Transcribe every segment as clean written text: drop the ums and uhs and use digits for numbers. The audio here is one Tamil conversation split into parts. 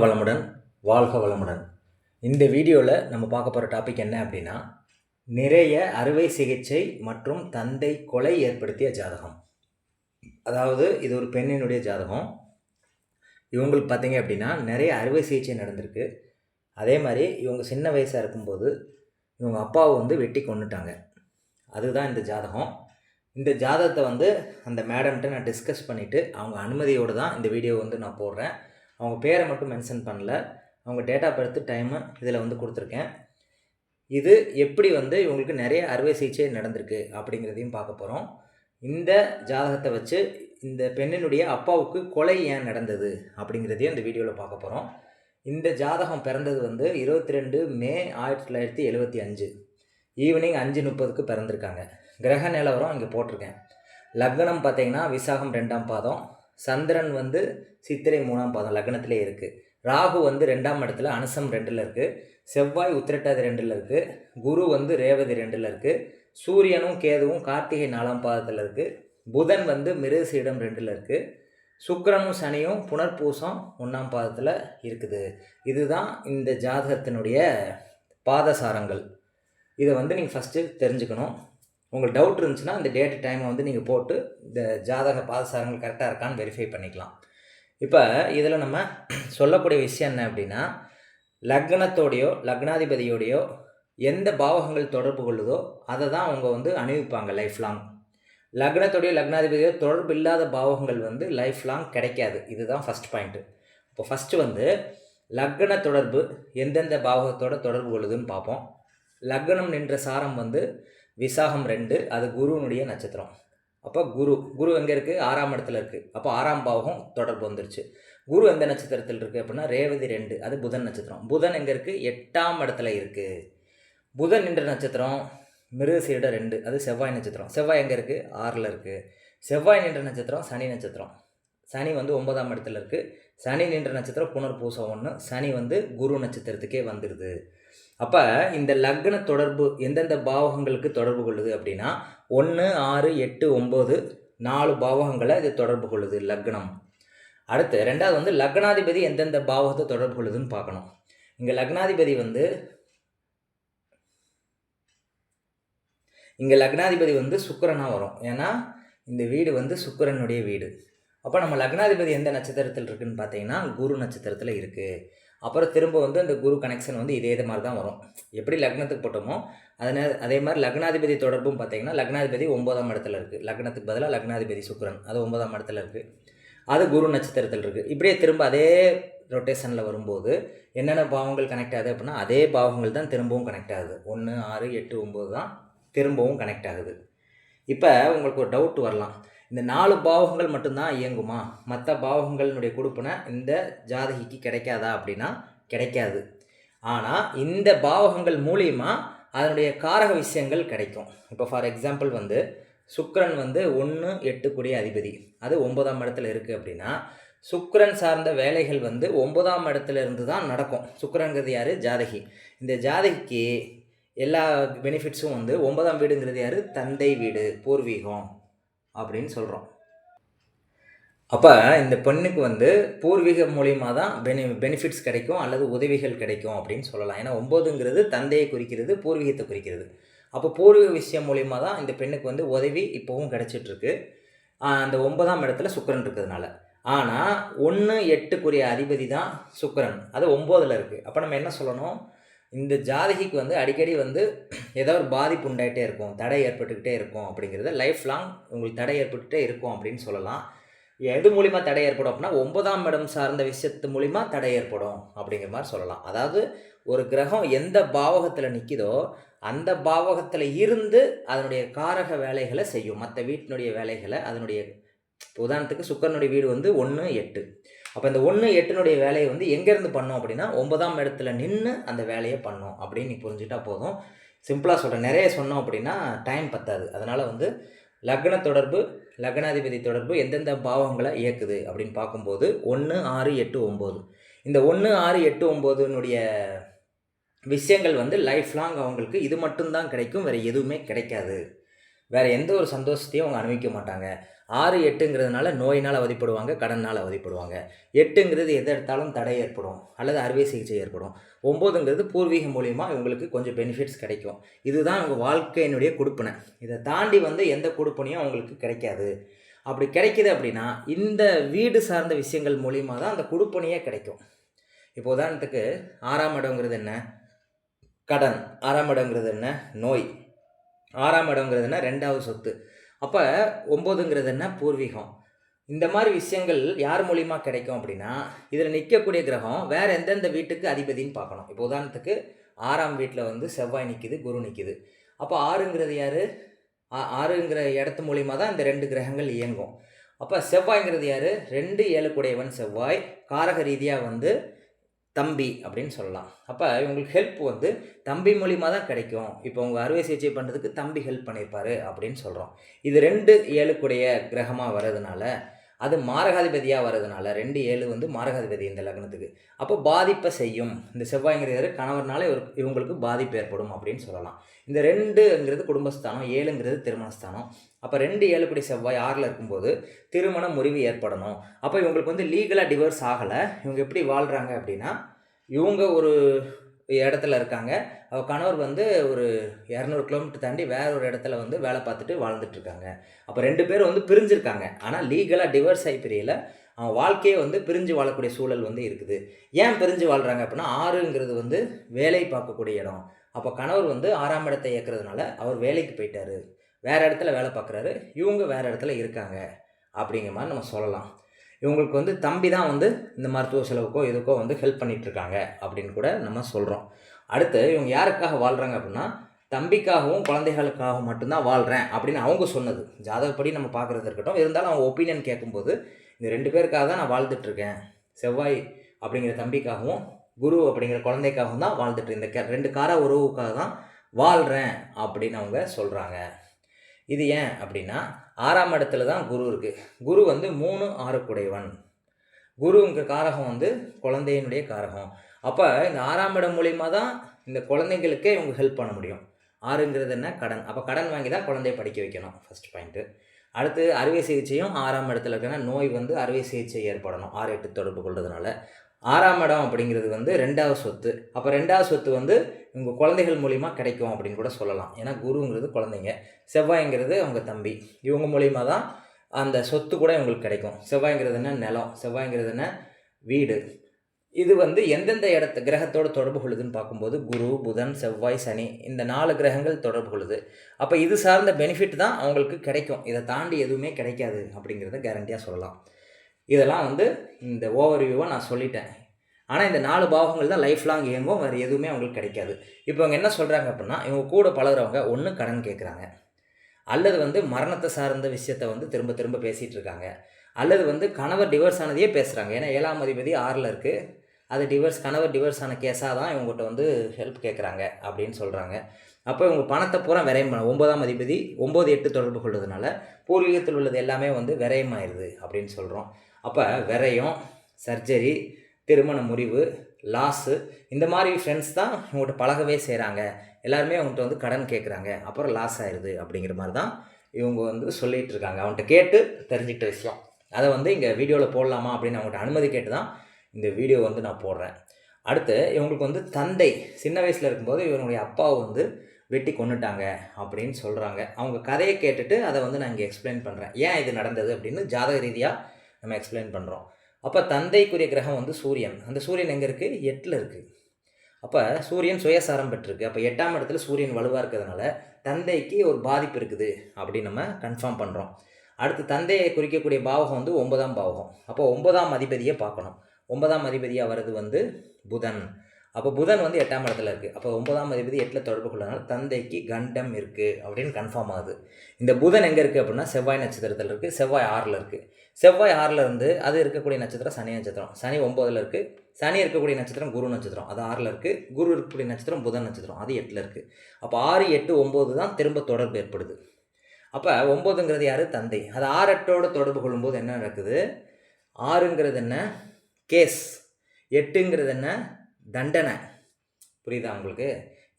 வளமுடன், வாழ்க வளமுடன். இந்த வீடியோவில் நம்ம பார்க்க போகிற டாபிக் என்ன அப்படின்னா, நிறைய அறுவை சிகிச்சை மற்றும் தந்தை கொலை ஏற்படுத்திய ஜாதகம். அதாவது இது ஒரு பெண்ணினுடைய ஜாதகம். இவங்களுக்கு பார்த்தீங்க அப்படின்னா நிறைய அறுவை சிகிச்சை நடந்திருக்கு. அதே மாதிரி இவங்க சின்ன வயசாக இருக்கும்போது இவங்க அப்பாவை வெட்டி கொன்னுட்டாங்க. அதுதான் இந்த ஜாதகம். இந்த ஜாதகத்தை அந்த மேடம்கிட்ட நான் டிஸ்கஸ் பண்ணிவிட்டு அவங்க அனுமதியோடு தான் இந்த வீடியோ நான் போடுறேன். அவங்க பேரை மட்டும் மென்ஷன் பண்ணல, அவங்க டேட் ஆஃப் பர்த் டைமு இதில் கொடுத்துருக்கேன். இது எப்படி இவங்களுக்கு நிறைய அறுவை சிகிச்சை நடந்திருக்கு அப்படிங்கிறதையும் பார்க்க போகிறோம். இந்த ஜாதகத்தை வச்சு இந்த பெண்ணினுடைய அப்பாவுக்கு கொலை ஏன் நடந்தது அப்படிங்கிறதையும் இந்த வீடியோவில் பார்க்க போகிறோம். இந்த ஜாதகம் பிறந்தது 22 மே 1975 ஈவினிங் 5:30க்கு பிறந்திருக்காங்க. கிரக நிலவரம் இங்கே போட்டிருக்கேன். லக்னம் பார்த்தீங்கன்னா விசாகம் 2ஆம் பாதம், சந்திரன் சித்திரை 3ஆம் பாதம் லக்னத்திலே இருக்குது. ராகு 2ஆம் இடத்துல அனுசம் 2ல் இருக்குது. செவ்வாய் உத்திரட்டாதி 2ல் இருக்குது. குரு ரேவதி 2ல் இருக்குது. சூரியனும் கேதுவும் கார்த்திகை 4ஆம் பாதத்தில் இருக்குது. புதன் மிருகசீடம் 2ல் இருக்குது. சுக்கிரனும் சனியும் புனர்பூசம் 1ஆம் பாதத்தில் இருக்குது. இதுதான் இந்த ஜாதகத்தினுடைய பாதசாரங்கள். இதை நீங்கள் ஃபஸ்ட்டு தெரிஞ்சுக்கணும். உங்களுக்கு டவுட் இருந்துச்சுன்னா இந்த டேட் டைமை நீங்கள் போட்டு இந்த ஜாதக பாதசாரங்கள் கரெக்டாக இருக்கான்னு வெரிஃபை பண்ணிக்கலாம். இப்போ இதில் நம்ம சொல்லக்கூடிய விஷயம் என்ன அப்படின்னா, லக்னத்தோடையோ லக்னாதிபதியோடையோ எந்த பாவகங்கள் தொடர்பு கொள்ளுதோ அதை தான் அவங்க அணிவிப்பாங்க லைஃப் லாங். லக்னத்தோடைய லக்னாதிபதியோ தொடர்பு இல்லாத பாவகங்கள் லைஃப் லாங் கிடைக்காது. இதுதான் ஃபஸ்ட் பாயிண்ட்டு. இப்போ ஃபஸ்ட்டு லக்ன தொடர்பு எந்தெந்த பாவகத்தோட தொடர்பு கொள்ளுதுன்னு பார்ப்போம். லக்னம் நின்ற சாரம் விசாகம் 2, அது குருவினுடைய நட்சத்திரம். அப்போ குரு எங்கே இருக்குது? 6ஆம் இடத்துல இருக்குது. அப்போ 6ஆம் பாவகம் தொடர்பு வந்துருச்சு. குரு எந்த நட்சத்திரத்தில் இருக்குது அப்படின்னா ரேவதி 2, அது புதன் நட்சத்திரம். புதன் எங்கே இருக்குது? 8ஆம் இடத்துல இருக்குது. புதன் நின்ற நட்சத்திரம் மிருகசீரிடம் 2, அது செவ்வாய் நட்சத்திரம். செவ்வாய் எங்கே இருக்குது? 6ல் இருக்குது. செவ்வாய் நின்ற நட்சத்திரம் சனி நட்சத்திரம். சனி 9ஆம் இடத்துல இருக்குது. சனி நின்ற நட்சத்திரம் புனர்பூசம் 1, சனி குரு நட்சத்திரத்துக்கே வந்துடுது. அப்போ இந்த லக்ன தொடர்பு எந்தெந்த பாவகங்களுக்கு தொடர்பு கொள்ளுது அப்படின்னா 1, 6, 8, 9 4 பாவகங்களை இது தொடர்பு கொள்ளுது லக்னம். அடுத்து ரெண்டாவது லக்னாதிபதி எந்தெந்த பாவகத்தை தொடர்பு கொள்ளுதுன்னு பார்க்கணும். இங்கே லக்னாதிபதி சுக்கிரனாக வரும். ஏன்னா இந்த வீடு சுக்கிரனுடைய வீடு. அப்போ நம்ம லக்னாதிபதி எந்த நட்சத்திரத்தில் இருக்குதுன்னு பார்த்தீங்கன்னா குரு நட்சத்திரத்தில் இருக்குது. அப்புறம் திரும்ப அந்த குரு கனெக்ஷன் இதே மாதிரி தான் வரும். எப்படி லக்னத்துக்கு போட்டோமோ அதே மாதிரி லக்னாதிபதி தொடர்பும் பார்த்தீங்கன்னா லக்னாதிபதி 9ஆம் இடத்துல இருக்குது. லக்னத்துக்கு பதிலாக லக்னாதிபதி சுக்கிரன், அது 9ஆம் இடத்துல இருக்குது. அது குரு நட்சத்திரத்தில் இருக்குது. இப்படியே திரும்ப அதே ரொட்டேஷனில் வரும்போது என்னென்ன பாவங்கள் கனெக்ட் ஆகுது அப்படின்னா அதே பாவங்கள் தான் திரும்பவும் கனெக்ட் ஆகுது. 1, 6, 8, 9 தான் திரும்பவும் கனெக்ட் ஆகுது. இப்போ உங்களுக்கு ஒரு டவுட் வரலாம், இந்த 4 பாவகங்கள் மட்டும்தான் இயங்குமா, மற்ற பாவகங்களினுடைய கொடுப்பினை இந்த ஜாதகிக்கு கிடைக்காதா அப்படின்னா கிடைக்காது. ஆனால் இந்த பாவகங்கள் மூலிமா அதனுடைய காரக விஷயங்கள் கிடைக்கும். இப்போ ஃபார் எக்ஸாம்பிள் சுக்கிரன் 1, 8 கூடிய அதிபதி, அது 9ஆம் இடத்துல இருக்குது அப்படின்னா சுக்கிரன் சார்ந்த வேலைகள் 9ஆம் இடத்துல இருந்து தான் நடக்கும். சுக்கிரன்கிறது யார்? ஜாதகி. இந்த ஜாதகிக்கு எல்லா பெனிஃபிட்ஸும் 9ஆம் வீடுங்கிறது யார்? தந்தை வீடு, பூர்வீகம் அப்படின்னு சொல்கிறோம். அப்போ இந்த பெண்ணுக்கு பூர்வீக மூலியமாக தான் பெனிஃபிட்ஸ் கிடைக்கும் அல்லது உதவிகள் கிடைக்கும் அப்படின்னு சொல்லலாம். ஏன்னா 9ங்கிறது தந்தையை குறிக்கிறது, பூர்வீகத்தை குறிக்கிறது. அப்போ பூர்வீக விஷயம் மூலியமாக தான் இந்த பெண்ணுக்கு உதவி இப்போவும் கிடைச்சிட்ருக்கு, அந்த 9ஆம் இடத்துல சுக்கிரன் இருக்கிறதுனால. ஆனால் 1, 8 அதிபதி தான் சுக்கிரன், அது 9ல் இருக்குது. அப்போ நம்ம என்ன சொல்லணும், இந்த ஜாதகிக்கு அடிக்கடி ஏதோ ஒரு பாதிப்பு உண்டாகிட்டே இருக்கும், தடை ஏற்பட்டுக்கிட்டே இருக்கும். அப்படிங்கிறத லைஃப் லாங் உங்களுக்கு தடை ஏற்பட்டுகிட்டே இருக்கும் அப்படின்னு சொல்லலாம். எது மூலிமா தடை ஏற்படும் அப்படின்னா 9ஆம் இடம் சார்ந்த விஷயத்து மூலிமா தடை ஏற்படும் அப்படிங்கிற மாதிரி சொல்லலாம். அதாவது ஒரு கிரகம் எந்த பாவகத்தில் நிற்கிதோ அந்த பாவகத்தில் இருந்து அதனுடைய காரக வேலைகளை செய்யும், மற்ற வீட்டினுடைய வேலைகளை. அதனுடைய உதாரணத்துக்கு சுக்கிரனுடைய வீடு 1, 8. அப்போ இந்த 1, 8 வேலையை எங்கேருந்து பண்ணோம் அப்படின்னா 9ஆம் இடத்துல நின்று அந்த வேலையை பண்ணோம் அப்படின்னு நீ புரிஞ்சுட்டா போதும். சிம்பிளாக சொல்கிறேன், நிறைய சொன்னோம் அப்படின்னா டைம் பத்தாது. அதனால் லக்ன தொடர்பு லக்னாதிபதி தொடர்பு எந்தெந்த பாவங்களை இயக்குது அப்படின்னு பார்க்கும்போது 1, 6, 8, 9 இந்த 1, 6, 8, 9னுடைய விஷயங்கள் லைஃப் லாங் அவங்களுக்கு இது மட்டும்தான் கிடைக்கும், வேறு எதுவுமே கிடைக்காது. வேறு எந்த ஒரு சந்தோஷத்தையும் அவங்க அனுபவிக்க மாட்டாங்க. 6, 8ங்கிறதுனால நோயினால் அவதிப்படுவாங்க, கடனால் அவதிப்படுவாங்க. 8ங்கிறது எதை எடுத்தாலும் தடை ஏற்படும் அல்லது அறுவை சிகிச்சை ஏற்படும். 9ங்கிறது பூர்வீகம் மூலிமா இவங்களுக்கு கொஞ்சம் பெனிஃபிட்ஸ் கிடைக்கும். இதுதான் அவங்க வாழ்க்கையினுடைய கொடுப்பினை. இதை தாண்டி எந்த கொடுப்பினையும் அவங்களுக்கு கிடைக்காது. அப்படி கிடைக்கிது அப்படின்னா இந்த வீடு சார்ந்த விஷயங்கள் மூலிமா தான் அந்த கொடுப்பினையே கிடைக்கும். இப்போ உதாரணத்துக்கு 6ஆம் இடங்கிறது என்ன? கடன். 6ஆம் இடங்கிறது என்ன? நோய். 6ஆம் இடங்கிறது என்ன? 2வது சொத்து. அப்போ 9ங்கிறது என்ன? பூர்வீகம். இந்த மாதிரி விஷயங்கள் யார் மூலிமா கிடைக்கும் அப்படின்னா இதில் நிற்கக்கூடிய கிரகம் வேறு எந்தெந்த வீட்டுக்கு அதிபதின்னு பார்க்கணும். இப்போ உதாரணத்துக்கு 6ஆம் வீட்டில் செவ்வாய் நிற்கிது, குரு நிற்கிது. அப்போ 6ங்கிறது யார்? 6ங்கிற இடத்து மூலிமா தான் இந்த 2 கிரகங்கள் இயங்கும். அப்போ செவ்வாய்ங்கிறது யார்? 2, 7 கூடையவன் செவ்வாய். காரக ரீதியாக தம்பி அப்படின்னு சொல்லலாம். அப்போ இவங்களுக்கு ஹெல்ப் தம்பி மூலிமா தான் கிடைக்கும். இப்போ உங்கள் அறுவை சிகிச்சை பண்ணுறதுக்கு தம்பி ஹெல்ப் பண்ணியிருப்பாரு அப்படின்னு சொல்கிறோம். இது 2, 7 கூடைய கிரகமாக வர்றதுனால, அது மாரகாதிபதியாக வர்றதுனால 2, 7 மாரகாதிபதி இந்த லக்னத்துக்கு. அப்போ பாதிப்பை செய்யும். இந்த செவ்வாய்ங்கிறது கணவர்னால இவங்களுக்கு பாதிப்பு ஏற்படும் அப்படின்னு சொல்லலாம். இந்த 2ங்கிறது குடும்பஸ்தானம், 7ங்கிறது திருமணஸ்தானம். அப்போ 2, 7 கூடிய செவ்வாய் 6ல் இருக்கும்போது திருமண முறிவு ஏற்படணும். அப்போ இவங்களுக்கு லீகலாக டிவோர்ஸ் ஆகலை. இவங்க எப்படி வாழ்கிறாங்க அப்படின்னா, இவங்க ஒரு இடத்துல இருக்காங்க, கணவர் ஒரு 200 கிலோமீட்டர் தாண்டி வேற ஒரு இடத்துல வேலை பார்த்துட்டு வாழ்ந்துட்டுருக்காங்க. அப்போ 2 பேரும் பிரிஞ்சிருக்காங்க. ஆனால் லீகலாக டிவோர்ஸ் ஆகி பிரியல. அவன் வாழ்க்கையே பிரிஞ்சு வாழக்கூடிய சூழல் இருக்குது. ஏன் பிரிஞ்சு வாழ்கிறாங்க அப்படின்னா 6ங்கிறது வேலை பார்க்கக்கூடிய இடம். அப்போ கணவர் 6ஆம் இடத்தை இயக்கிறதுனால அவர் வேலைக்கு போயிட்டாரு, வேறு இடத்துல வேலை பார்க்குறாரு, இவங்க வேறு இடத்துல இருக்காங்க அப்படிங்கிற மாதிரி நம்ம சொல்லலாம். இவங்களுக்கு தம்பி தான் இந்த மருத்துவ செலவுக்கோ இதுக்கோ ஹெல்ப் பண்ணிகிட்ருக்காங்க அப்படின்னு கூட நம்ம சொல்கிறோம். அடுத்து இவங்க யாருக்காக வாழ்கிறாங்க அப்படின்னா தம்பிக்காகவும் குழந்தைகளுக்காகவும் மட்டும்தான் வாழ்கிறேன் அப்படின்னு அவங்க சொன்னது. ஜாதகப்படி நம்ம பார்க்குறது இருக்கட்டும், இருந்தாலும் அவங்க ஒப்பீனியன் கேட்கும்போது இந்த 2 பேருக்காக தான் நான் வாழ்ந்துட்டுருக்கேன், செவ்வாய் அப்படிங்கிற தம்பிக்காகவும் குரு அப்படிங்கிற குழந்தைக்காகவும் தான் வாழ்ந்துட்டு இந்த 2 கார உறவுக்காக தான் வாழ்கிறேன் அப்படின்னு அவங்க சொல்கிறாங்க. இது ஏன் அப்படின்னா 6ஆம் இடத்துல தான் குரு இருக்குது. குரு 3, 6 கூடையவன். குருங்கிற காரகம் குழந்தையினுடைய காரகம். அப்போ இந்த 6ஆம் இடம் மூலிமா தான் இந்த குழந்தைங்களுக்கே இவங்க ஹெல்ப் பண்ண முடியும். 6ங்கிறது என்ன? கடன். அப்போ கடன் வாங்கி தான் குழந்தைய படிக்க வைக்கணும், ஃபஸ்ட் பாயிண்ட்டு. அடுத்து அறுவை சிகிச்சையும் 6ஆம் இடத்துல இருக்குன்னா நோய் அறுவை சிகிச்சை ஏற்படணும் 6, 8 தொடர்பு கொள்றதுனால. 6ஆம் இடம் அப்படிங்கிறது 2வது சொத்து. அப்போ 2வது சொத்து உங்கள் குழந்தைகள் மூலிமா கிடைக்கும் அப்படின்னு கூட சொல்லலாம். ஏன்னா குருங்கிறது குழந்தைங்க, செவ்வாய்ங்கிறது அவங்க தம்பி. இவங்க மூலிமா தான் அந்த சொத்து கூட இவங்களுக்கு கிடைக்கும். செவ்வாய்ங்கிறது என்ன? நிலம். செவ்வாய்ங்கிறது என்ன? வீடு. இது எந்தெந்த கிரகத்தோடு தொடர்பு கொள்ளுதுன்னு பார்க்கும்போது குரு, புதன், செவ்வாய், சனி இந்த 4 கிரகங்கள் தொடர்பு கொள்ளுது. அப்போ இது சார்ந்த பெனிஃபிட் தான் அவங்களுக்கு கிடைக்கும். இதை தாண்டி எதுவுமே கிடைக்காது அப்படிங்கிறத கேரண்டியாக சொல்லலாம். இதெல்லாம் இந்த ஓவர்வியூவாக நான் சொல்லிட்டேன். ஆனால் இந்த 4 பாவங்கள் தான் லைஃப் லாங் இயங்கும், வேறு எதுவுமே அவங்களுக்கு கிடைக்காது. இப்போ அவங்க என்ன சொல்கிறாங்க அப்படின்னா இவங்க கூட பழகிறவங்க ஒன்று கடன் கேட்குறாங்க, அல்லது மரணத்தை சார்ந்த விஷயத்தை திரும்ப திரும்ப பேசிகிட்டு இருக்காங்க, அல்லது கணவர் டிவோர்ஸ் ஆனதையே பேசுகிறாங்க. ஏன்னா 7ஆம் அதிபதி 6ல் இருக்குது. அது கணவர் டிவோர்ஸ் ஆன கேஸாக தான் இவங்ககிட்ட ஹெல்ப் கேட்குறாங்க அப்படின்னு சொல்கிறாங்க. அப்போ இவங்க பணத்தை பூரா விரயம் பண்ண 9ஆம் அதிபதி 9, 8 தொடர்பு கொள்வதனால பூர்வீகத்தில் உள்ளது எல்லாமே விரயமாயிருது அப்படின்னு சொல்கிறோம். அப்போ விரயம், சர்ஜரி, திருமண முறிவு, லாஸு இந்த மாதிரி ஃப்ரெண்ட்ஸ் தான் இவங்கள்ட்ட பழகவே செய்கிறாங்க. எல்லாருமே அவங்கள்ட்ட கடன் கேட்குறாங்க, அப்புறம் லாஸ் ஆயிடுது அப்படிங்கிற மாதிரி தான் இவங்க சொல்லிகிட்டு இருக்காங்க. அவன்கிட்ட கேட்டு தெரிஞ்சுக்கிட்ட விஷயம். அதை இங்கே வீடியோவில் போடலாமா அப்படின்னு அவங்கள்ட்ட அனுமதி கேட்டு தான் இந்த வீடியோ நான் போடுறேன். அடுத்து இவங்களுக்கு தந்தை சின்ன வயசில் இருக்கும்போது இவனுடைய அப்பாவை வெட்டி கொன்னுட்டாங்க அப்படின்னு சொல்கிறாங்க. அவங்க கதையை கேட்டுட்டு அதை நான் இங்கே எக்ஸ்பிளைன் பண்ணுறேன். ஏன் இது நடந்தது அப்படின்னு ஜாதக ரீதியாக நம்ம எக்ஸ்பிளைன் பண்ணுறோம். அப்போ தந்தைக்குரிய கிரகம் சூரியன். அந்த சூரியன் எங்கே இருக்குது? 8ல் இருக்குது. அப்போ சூரியன் சுயசாரம் பெற்றிருக்கு. அப்போ 8ஆம் இடத்துல சூரியன் வலுவாக இருக்கிறதுனால தந்தைக்கு ஒரு பாதிப்பு இருக்குது அப்படின்னு நம்ம கன்ஃபார்ம் பண்ணுறோம். அடுத்து தந்தையை குறிக்கக்கூடிய பாவகம் 9ஆம் பாவகம். அப்போ 9ஆம் அதிபதியை பார்க்கணும். 9ஆம் அதிபதியாக வர்றது புதன். அப்போ புதன் 8ஆம் இடத்துல இருக்குது. அப்போ 9ஆம் அதிபதி 8ல் தொடர்பு கொள்ளனால தந்தைக்கு கண்டம் இருக்குது அப்படின்னு கன்ஃபார்ம் ஆகுது. இந்த புதன் எங்கே இருக்குது அப்படின்னா செவ்வாய் நட்சத்திரத்தில் இருக்குது. செவ்வாய் 6ல் இருக்குது. செவ்வாய் 6ல் இருந்து அது இருக்கக்கூடிய நட்சத்திரம் சனி நட்சத்திரம். சனி 9ல் இருக்குது. சனி இருக்கக்கூடிய நட்சத்திரம் குரு நட்சத்திரம், அது 6ல் இருக்குது. குரு இருக்கக்கூடிய நட்சத்திரம் புதன் நட்சத்திரம், அது 8ல் இருக்குது. அப்போ 6, 8, 9 தான் திரும்ப தொடர்பு ஏற்படுது. அப்போ 9ங்கிறது யார்? தந்தை. அது 6, 8ஓடு தொடர்பு கொள்ளும்போது என்ன நடக்குது? 6ங்கிறது என்ன? கேஸ். 8ங்கிறது என்ன? தண்டனை. புரியுதா உங்களுக்கு?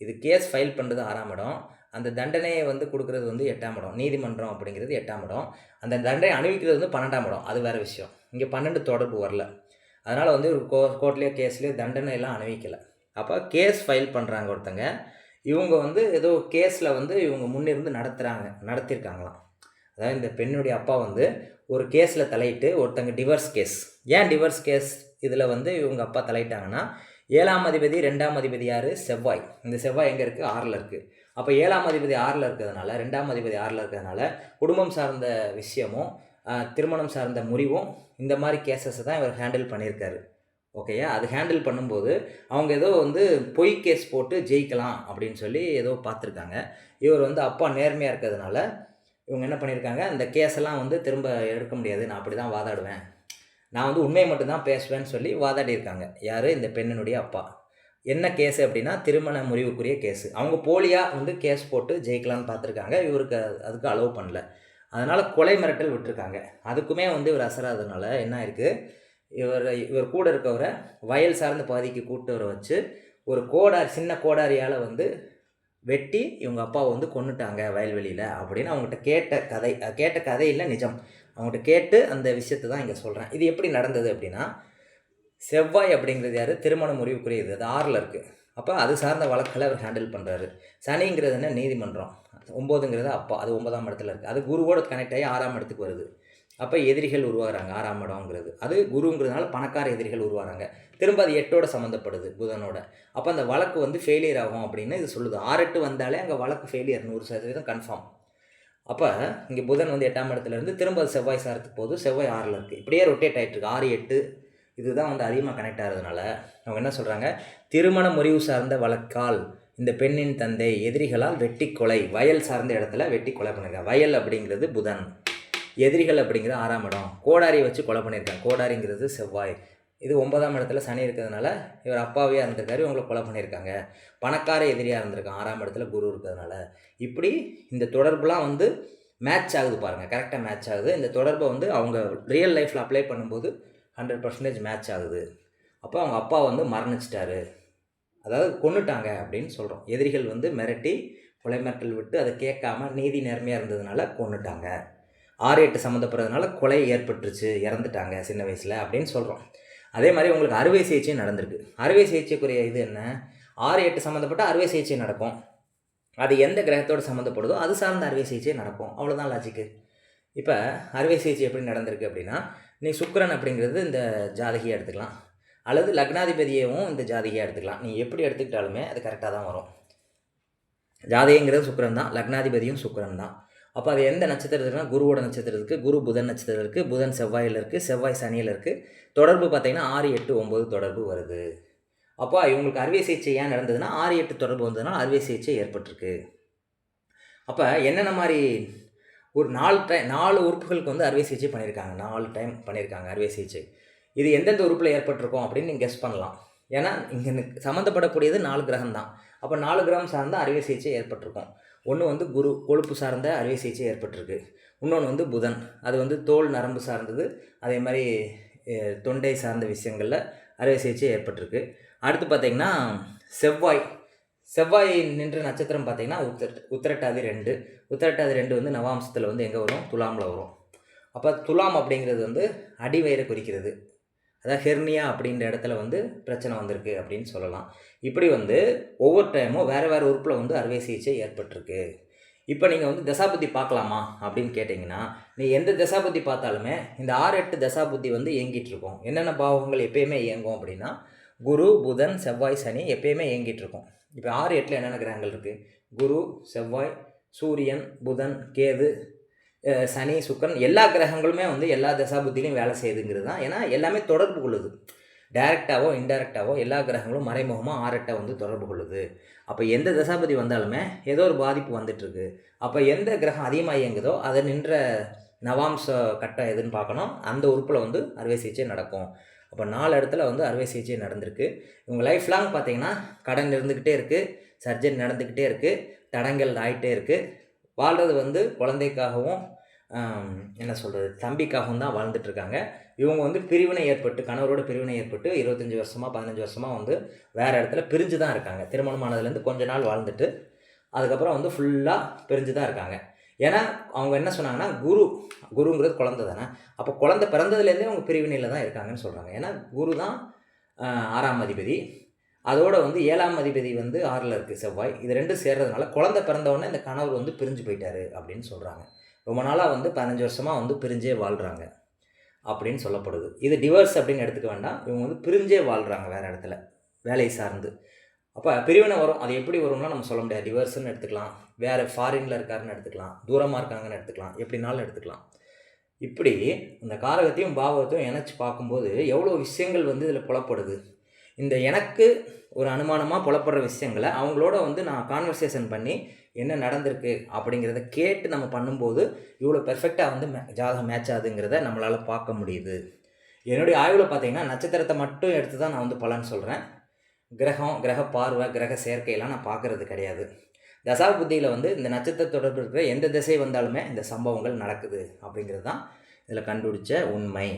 இது கேஸ் ஃபைல் பண்ணுறது 6ஆம் இடம். அந்த தண்டனையை வந்து கொடுக்குறது வந்து 8ஆம் இடம், நீதிமன்றம் அப்படிங்கிறது 8ஆம் இடம். அந்த தண்டனை அணிவிக்கிறது வந்து 12ஆம் இடம், அது வேறு விஷயம். இங்கே 12 தொடர்பு வரல. அதனால் வந்து ஒரு கோர்ட்லேயோ கேஸ்லேயோ தண்டனையெல்லாம் அணிவிக்கலை. அப்போ கேஸ் ஃபைல் பண்ணுறாங்க ஒருத்தங்க. இவங்க வந்து ஏதோ கேஸில் வந்து இவங்க முன்னிருந்து நடத்தியிருக்காங்களாம். அதாவது இந்த பெண்ணுடைய அப்பா வந்து ஒரு கேஸில் தலையிட்டு ஒருத்தங்க டிவர்ஸ் கேஸ். ஏன் டிவர்ஸ் கேஸ் இதில் வந்து இவங்க அப்பா தலையிட்டாங்கன்னா, 7ஆம் அதிபதி 2ஆம் அதிபதி யார்? செவ்வாய். இந்த செவ்வாய் எங்கே இருக்குது? 6ல் இருக்குது. அப்போ 7ஆம் அதிபதி 6ல் இருக்கிறதுனால, 2ஆம் அதிபதி 6ல் இருக்கிறதுனால குடும்பம் சார்ந்த விஷயமும் திருமணம் சார்ந்த முறிவும் இந்த மாதிரி கேசஸை தான் இவர் ஹேண்டில் பண்ணியிருக்காரு. ஓகேயா? அது ஹேண்டில் பண்ணும்போது அவங்க ஏதோ வந்து பொய் கேஸ் போட்டு ஜெயிக்கலாம் அப்படின்னு சொல்லி ஏதோ பார்த்துருக்காங்க. இவர் வந்து அப்பா நேர்மையாக இருக்கிறதுனால இவங்க என்ன பண்ணியிருக்காங்க, அந்த கேஸெல்லாம் வந்து திரும்ப எடுக்க முடியாது, நான் அப்படி தான் வாதாடுவேன், நான் வந்து உண்மையை மட்டும்தான் பேசுவேன்னு சொல்லி வாதாடியிருக்காங்க. யார்? இந்த பெண்ணினுடைய அப்பா. என்ன கேஸு அப்படின்னா, திருமண முறிவுக்குரிய கேஸு. அவங்க போலியாக வந்து கேஸ் போட்டு ஜெயிக்கலான்னு பார்த்துருக்காங்க. இவருக்கு அதுக்கு அலோவ் பண்ணல. அதனால் கொலை மிரட்டல் விட்டுருக்காங்க. அதுக்குமே வந்து இவர் அசராததுனால என்ன ஆயிருக்கு, இவர் கூட இருக்கவரை வயல் சார்ந்த பகுதிக்கு கூப்பிட்டு வச்சு ஒரு சின்ன கோடாரியால் வந்து வெட்டி இவங்க அப்பாவை வந்து கொன்னுட்டாங்க வயல்வெளியில் அப்படின்னு அவங்ககிட்ட கேட்ட கதை இல்லை, நிஜம். அவங்ககிட்ட கேட்டு அந்த விஷயத்தை தான் இங்கே சொல்கிறேன். இது எப்படி நடந்தது அப்படின்னா, செவ்வாய் அப்படிங்கிறது யார்? திருமண முறிவுக்குரியது. அது 6ல் இருக்குது. அப்போ அது சார்ந்த வழக்கில் அவர் ஹேண்டில் பண்ணுறாரு. சனிங்கிறது என்ன? நீதிமன்றம். 9ங்கிறது அப்பா, அது 9ஆம் இடத்துல இருக்குது. அது குருவோட கனெக்ட் ஆகி 6ஆம் இடத்துக்கு வருது. அப்போ எதிரிகள் உருவாகிறாங்க. 6ஆம் இடம்ங்கிறது அது குருங்கிறதுனால பணக்கார எதிரிகள் உருவாகிறாங்க. திரும்ப அது 8ஓட சம்மந்தப்படுது, புதனோட. அப்போ அந்த வழக்கு வந்து ஃபெயிலியர் ஆகும் அப்படின்னு இது சொல்லுது. 6-8 வந்தாலே அங்கே வழக்கு ஃபெயிலியர் 100% கன்ஃபார்ம். அப்போ இங்கே புதன் வந்து 8ஆம் இடத்துலேருந்து திரும்ப செவ்வாய் சாரத்துக்கு போது, செவ்வாய் 6ல் இருக்குது. இப்படியே ரொட்டேட் ஆகிட்டு இருக்கு. 6-8 இதுதான் வந்து அதிகமாக கனெக்ட் ஆகிறதுனால அவங்க என்ன சொல்கிறாங்க, திருமண முறிவு சார்ந்த வழக்கால் இந்த பெண்ணின் தந்தை எதிரிகளால் வெட்டி கொலை, வயல் சார்ந்த இடத்துல வெட்டி கொலை பண்ணியிருக்காங்க. வயல் அப்படிங்கிறது புதன், எதிரிகள் அப்படிங்கிறது 6ஆம் இடம். கோடாரியை வச்சு கொலை பண்ணியிருக்காங்க. கோடாரிங்கிறது செவ்வாய். இது 9ஆம் இடத்துல சனி இருக்கிறதுனால இவர் அப்பாவே இருந்திருக்காரு, இவங்களை கொலை பண்ணியிருக்காங்க. பணக்கார எதிரியாக இருந்திருக்காங்க 6ஆம் இடத்துல குரு இருக்கிறதுனால. இப்படி இந்த தொடர்புலாம் வந்து மேட்ச் ஆகுது பாருங்கள், கரெக்டாக மேட்ச் ஆகுது. இந்த தொடர்பை வந்து அவங்க ரியல் லைஃப்பில் அப்ளை பண்ணும்போது 100% மேட்ச் ஆகுது. அப்போ அவங்க அப்பா வந்து மரணிச்சிட்டாரு, அதாவது கொன்னுட்டாங்க அப்படின்னு சொல்கிறோம். எதிரிகள் வந்து மிரட்டி கொலை மிரட்டல் விட்டு அதை கேட்காம நீதி நேர்மையாக இருந்ததுனால கொன்னுட்டாங்க. 6-8 சம்மந்தப்படுறதுனால கொலை ஏற்பட்டுருச்சு, இறந்துட்டாங்க சின்ன வயசில் அப்படின்னு சொல்கிறோம். அதே மாதிரி உங்களுக்கு அறுவை சிகிச்சை நடந்திருக்கு. அறுவை சிகிச்சைக்குரிய இது என்ன? 6-8 சம்மந்தப்பட்ட அறுவை சிகிச்சை நடக்கும். அது எந்த கிரகத்தோடு சம்மந்தப்படுதோ அது சார்ந்த அறுவை சிகிச்சை நடக்கும். அவ்வளோதான் லாஜிக்கு. இப்போ அறுவை சிகிச்சை எப்படி நடந்திருக்கு அப்படின்னா, நீ சுக்கிரன் அப்படிங்கிறது இந்த ஜாதகியை எடுத்துக்கலாம், அல்லது லக்னாதிபதியவும் இந்த ஜாதகியை எடுத்துக்கலாம். நீ எப்படி எடுத்துக்கிட்டாலுமே அது கரெக்டாக தான் வரும். ஜாதகிங்கிறது சுக்கிரன் தான், லக்னாதிபதியும் சுக்கிரன் தான். அப்போ அது எந்த நட்சத்திரத்துக்குனா, குருவோட நட்சத்திரத்துக்கு. குரு புதன் நட்சத்திரம் இருக்குது, புதன் செவ்வாயில் இருக்குது, செவ்வாய் சனியில் இருக்குது. தொடர்பு பார்த்திங்கன்னா 6-8-9 தொடர்பு வருது. அப்போ இவங்களுக்கு அறுவை சிகிச்சை ஏன் நடந்ததுன்னா, 6-8 தொடர்பு வந்ததுன்னா அறுவை சிகிச்சை ஏற்பட்டிருக்கு. அப்போ என்னென்ன மாதிரி ஒரு 4 உறுப்புகளுக்கு வந்து அறுவை சிகிச்சை பண்ணியிருக்காங்க. 4 டைம் பண்ணியிருக்காங்க அறுவை சிகிச்சை. இது எந்தெந்த உறுப்பில் ஏற்பட்டிருக்கோம் அப்படின்னு நீங்கள் கெஸ் பண்ணலாம். ஏன்னா இங்கே சம்மந்தப்படக்கூடியது 4 கிரகம் தான். அப்போ 4 கிரகம் சார்ந்த அறுவை சிகிச்சை ஏற்பட்டிருக்கும். ஒன்று வந்து குரு, கொழுப்பு சார்ந்த அறுவை சிகிச்சை ஏற்பட்டிருக்கு. இன்னொன்று வந்து புதன், அது வந்து தோல் நரம்பு சார்ந்தது. அதே மாதிரி தொண்டை சார்ந்த விஷயங்களில் அறுவை சிகிச்சை ஏற்பட்டிருக்கு. அடுத்து பார்த்திங்கன்னா செவ்வாய் நின்ற நட்சத்திரம் பார்த்திங்கன்னா உத்திரட்டாதி 2. உத்திரட்டாதி 2 வந்து நவாம்சத்தில் வந்து எங்கே வரும்? துலாமில் வரும். அப்போ துலாம் அப்படிங்கிறது வந்து அடிவயிறை குறிக்கிறது. அதாவது ஹெர்னியா அப்படின்ற இடத்துல வந்து பிரச்சனை வந்திருக்கு அப்படின்னு சொல்லலாம். இப்படி வந்து ஒவ்வொரு டைமும் வேறு உறுப்பில் வந்து அறுவை சிகிச்சை ஏற்பட்டிருக்கு. இப்போ நீங்கள் வந்து தசாபுத்தி பார்க்கலாமா அப்படின்னு கேட்டிங்கன்னா, நீ எந்த தசாபுத்தி பார்த்தாலுமே இந்த 6-8 தசாபுத்தி வந்து இயங்கிட்டு இருக்கும். என்னென்ன பாவங்கள் எப்பயுமே இயங்கும் அப்படின்னா, குரு புதன் செவ்வாய் சனி எப்பயுமே இயங்கிட்டு இருக்கும். இப்போ 6-8 என்னென்ன கிரகங்கள் இருக்குது? குரு, செவ்வாய், சூரியன், புதன், கேது, சனி, சுக்கரன், எல்லா கிரகங்களுமே வந்து எல்லா தசாபுத்திலையும் வேலை செய்யுதுங்கிறது தான். ஏன்னா எல்லாமே தொடர்பு கொள்ளுது. டைரெக்டாவோ இன்டைரக்டாவோ எல்லா கிரகங்களும் மறைமுகமாக 6-8 வந்து தொடர்பு கொள்ளுது. அப்போ எந்த தசாபதி வந்தாலுமே ஏதோ ஒரு பாதிப்பு வந்துட்டுருக்கு. அப்போ எந்த கிரகம் அதிகமாக இயங்குதோ அதை நின்ற நவாம்ச கட்டம் எதுன்னு பார்க்கணும். அந்த உறுப்பில் வந்து அறுவை சிகிச்சை நடக்கும். அப்போ 4 இடத்துல வந்து அறுவை சிகிச்சை நடந்திருக்கு. இவங்க லைஃப் லாங் பார்த்திங்கன்னா கடன் இருந்துக்கிட்டே இருக்குது, சர்ஜரி நடந்துக்கிட்டே இருக்குது, தடங்கள் ஆகிட்டே இருக்குது. வாழ்கிறது வந்து குழந்தைக்காகவும் தம்பிக்காகவும் தான் வாழ்ந்துட்டுருக்காங்க. இவங்க வந்து பிரிவினை ஏற்பட்டு, கணவரோட பிரிவினை ஏற்பட்டு 25 வருஷமாக 15 வருஷமாக வந்து வேறு இடத்துல பிரிஞ்சு தான் இருக்காங்க. திருமணமானதுலேருந்து கொஞ்ச நாள் வாழ்ந்துட்டு அதுக்கப்புறம் வந்து ஃபுல்லாக பிரிஞ்சு தான் இருக்காங்க. ஏன்னா அவங்க என்ன சொன்னாங்கன்னா, குருங்கிறது குழந்தை தானே, அப்போ குழந்தை பிறந்ததுலேருந்தே அவங்க பிரிவினையில் தான் இருக்காங்கன்னு சொல்கிறாங்க. ஏன்னா குரு தான் 6ஆம் அதிபதி, அதோட வந்து 7ஆம் அதிபதி வந்து 6ல் இருக்குது செவ்வாய். இது 2 சேர்றதுனால குழந்தை பிறந்தவுடனே இந்த கணவர் வந்து பிரிஞ்சு போயிட்டாரு அப்படின்னு சொல்கிறாங்க. ரொம்ப நாளாக வந்து 15 வருஷமாக வந்து பிரிஞ்சே வாழ்கிறாங்க அப்படின்னு சொல்லப்படுது. இது டிவோர்ஸ் அப்படின்னு எடுத்துக்க வேண்டாம், இவங்க வந்து பிரிஞ்சே வாழ்கிறாங்க வேறு இடத்துல வேலை சார்ந்து. அப்போ பிரிவினை வரும், அது எப்படி வரும்னா நம்ம சொல்ல முடியாது. டிவோர்ஸ்ன்னு எடுத்துக்கலாம், வேறு ஃபாரினில் இருக்காருன்னு எடுத்துக்கலாம், தூரமாக இருக்காங்கன்னு எடுத்துக்கலாம், எப்படினாலும் எடுத்துக்கலாம். இப்படி இந்த காரகத்தையும் பாவகத்தையும் இணைச்சி பார்க்கும்போது எவ்வளோ விஷயங்கள் வந்து இதில் புலப்படுது. இந்த எனக்கு ஒரு அனுமானமாக புலப்படுற விஷயங்களை அவங்களோட வந்து நான் கான்வர்சேஷன் பண்ணி என்ன நடந்திருக்கு அப்படிங்கிறத கேட்டு நம்ம பண்ணும்போது இவ்வளோ பெர்ஃபெக்டாக வந்து ஜாதகம் மேட்ச் ஆகுதுங்கிறத நம்மளால் பார்க்க முடியுது. என்னுடைய ஆய்வில் பார்த்தீங்கன்னா நட்சத்திரத்தை மட்டும் எடுத்து தான் நான் வந்து பலன் சொல்கிறேன். கிரக பார்வை, கிரக சேர்க்கையெல்லாம் நான் பார்க்குறது கிடையாது. தசா புத்தியில் வந்து இந்த நட்சத்திர தொடர்பு இருக்கிற எந்த திசை வந்தாலுமே இந்த சம்பவங்கள் நடக்குது அப்படிங்கிறது தான் இதில் கண்டுபிடிச்ச உண்மை.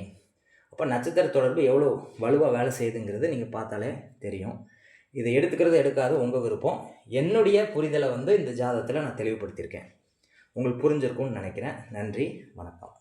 அப்போ நட்சத்திர தொடர்பு எவ்வளோ வலுவாக வேலை செய்யுதுங்கிறது நீங்கள் பார்த்தாலே தெரியும். இதை எடுத்துக்கிறது எடுக்காது உங்கள் விருப்பம். என்னுடைய புரிதலை வந்து இந்த ஜாதகத்தில் நான் தெளிவுபடுத்தியிருக்கேன். உங்களுக்கு புரிஞ்சிருக்கும்னு நினைக்கிறேன். நன்றி, வணக்கம்.